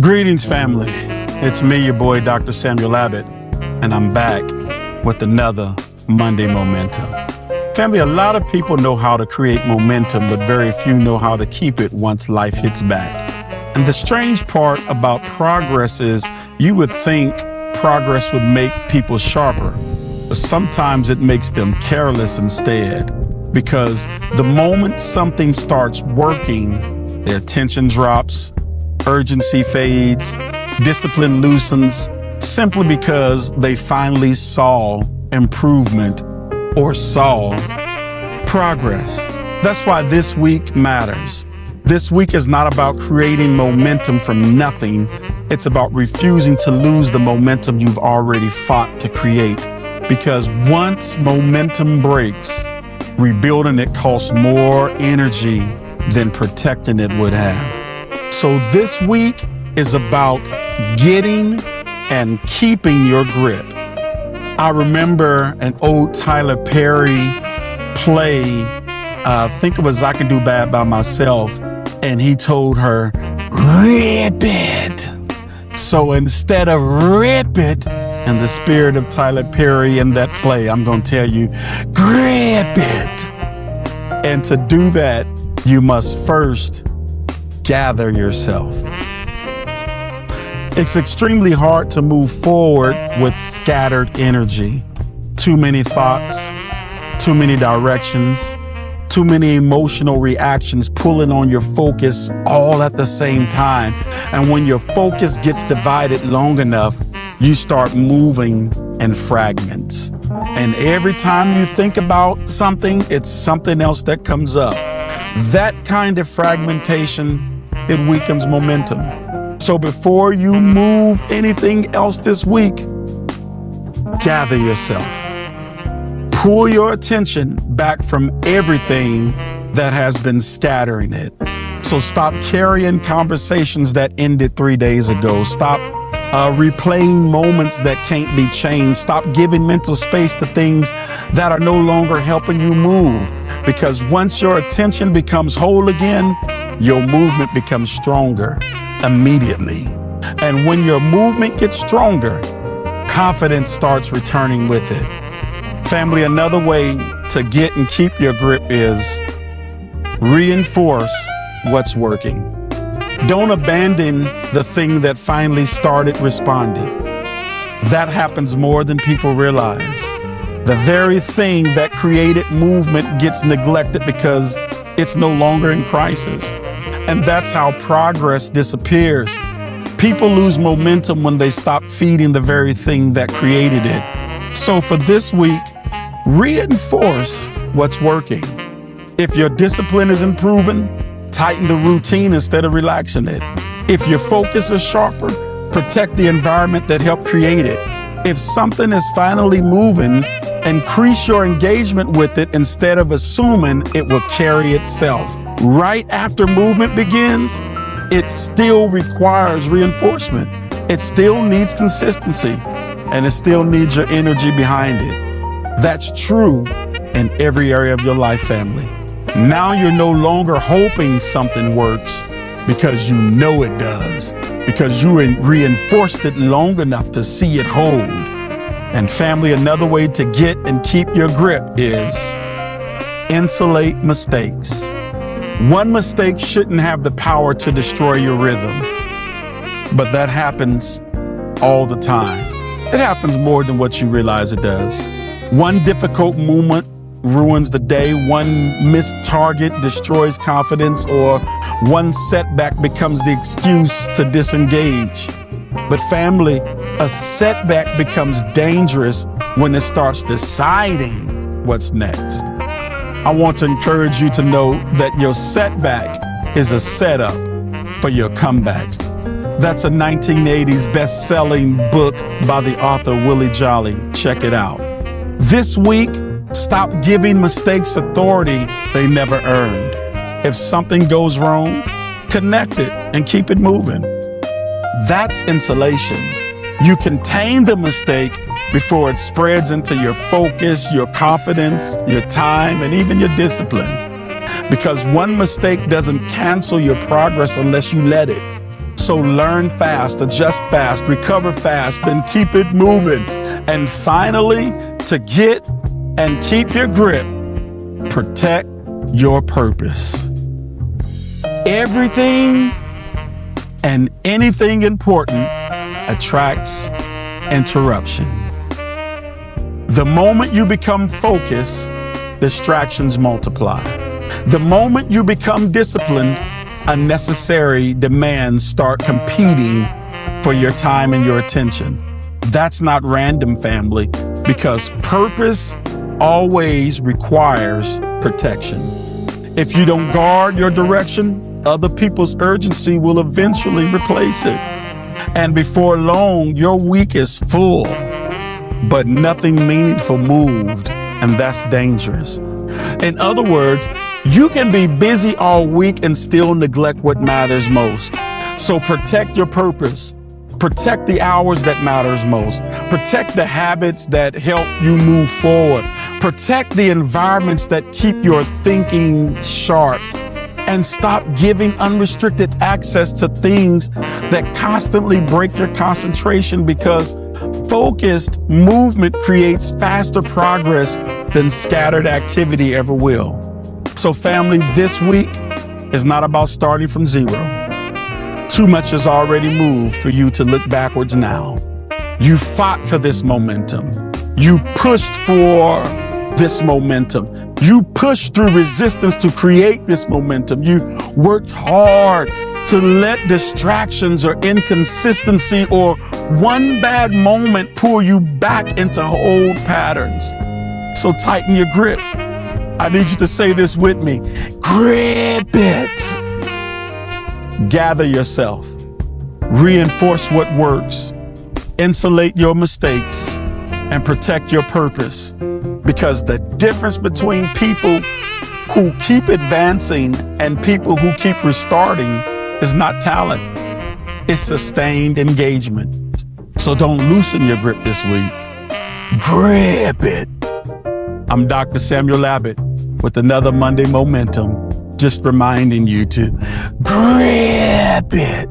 Greetings, family. It's me, your boy, Dr. Samuel Abbott, and I'm back with another Monday Momentum. Family, a lot of people know how to create momentum, but very few know how to keep it once life hits back. And the strange part about progress is you would think progress would make people sharper, but sometimes it makes them careless instead. Because the moment something starts working, their attention drops, urgency fades, discipline loosens, simply because they finally saw improvement or saw progress. That's why this week matters. This week is not about creating momentum from nothing. It's about refusing to lose the momentum you've already fought to create. Because once momentum breaks, rebuilding it costs more energy than protecting it would have. So this week is about getting and keeping your grip. I remember an old Tyler Perry play, I think it was I Can Do Bad by Myself, and he told her, rip it. So instead of rip it, in the spirit of Tyler Perry in that play, I'm going to tell you, grip it. And to do that, you must first gather yourself. It's extremely hard to move forward with scattered energy. Too many thoughts, too many directions, too many emotional reactions pulling on your focus all at the same time. And when your focus gets divided long enough, you start moving in fragments. And every time you think about something, it's something else that comes up. That kind of fragmentation, it weakens momentum. So before you move anything else this week, gather yourself. Pull your attention back from everything that has been scattering it. So stop carrying conversations that ended 3 days ago. Stop replaying moments that can't be changed. Stop giving mental space to things that are no longer helping you move. Because once your attention becomes whole again, your movement becomes stronger immediately. And when your movement gets stronger, confidence starts returning with it. Family, another way to get and keep your grip is reinforce what's working. Don't abandon the thing that finally started responding. That happens more than people realize. The very thing that created movement gets neglected because it's no longer in crisis. And that's how progress disappears. People lose momentum when they stop feeding the very thing that created it. So for this week, reinforce what's working. If your discipline is improving, tighten the routine instead of relaxing it. If your focus is sharper, protect the environment that helped create it. If something is finally moving, increase your engagement with it instead of assuming it will carry itself. Right after movement begins, it still requires reinforcement. It still needs consistency, and it still needs your energy behind it. That's true in every area of your life, family. Now you're no longer hoping something works because you know it does, because you reinforced it long enough to see it hold. And family, another way to get and keep your grip is insulate mistakes. One mistake shouldn't have the power to destroy your rhythm, but that happens all the time. It happens more than what you realize it does. One difficult moment ruins the day, one missed target destroys confidence, or one setback becomes the excuse to disengage. But family, a setback becomes dangerous when it starts deciding what's next. I want to encourage you to know that your setback is a setup for your comeback. That's a 1980s best-selling book by the author Willie Jolly. Check it out. This week, stop giving mistakes authority they never earned. If something goes wrong, connect it and keep it moving. That's insulation. You contain the mistake before it spreads into your focus, your confidence, your time, and even your discipline. Because one mistake doesn't cancel your progress unless you let it. So learn fast, adjust fast, recover fast, then keep it moving. And finally, to get and keep your grip, protect your purpose. Everything and anything important attracts interruption. The moment you become focused, distractions multiply. The moment you become disciplined, unnecessary demands start competing for your time and your attention. That's not random, family, because purpose always requires protection. If you don't guard your direction, other people's urgency will eventually replace it. And before long, your week is full, but nothing meaningful moved, and that's dangerous. In other words, you can be busy all week and still neglect what matters most. So protect your purpose. Protect the hours that matters most. Protect the habits that help you move forward. Protect the environments that keep your thinking sharp. And stop giving unrestricted access to things that constantly break your concentration, because focused movement creates faster progress than scattered activity ever will. So family, this week is not about starting from zero. Too much has already moved for you to look backwards now. You fought for this momentum. You pushed for this momentum. You pushed through resistance to create this momentum. You worked hard to let distractions or inconsistency or one bad moment pull you back into old patterns. So tighten your grip. I need you to say this with me. Grip it. Gather yourself. Reinforce what works. Insulate your mistakes and protect your purpose. Because the difference between people who keep advancing and people who keep restarting is not talent. It's sustained engagement. So don't loosen your grip this week. Grip it. I'm Dr. Samuel Abbott with another Monday Momentum, just reminding you to grip it.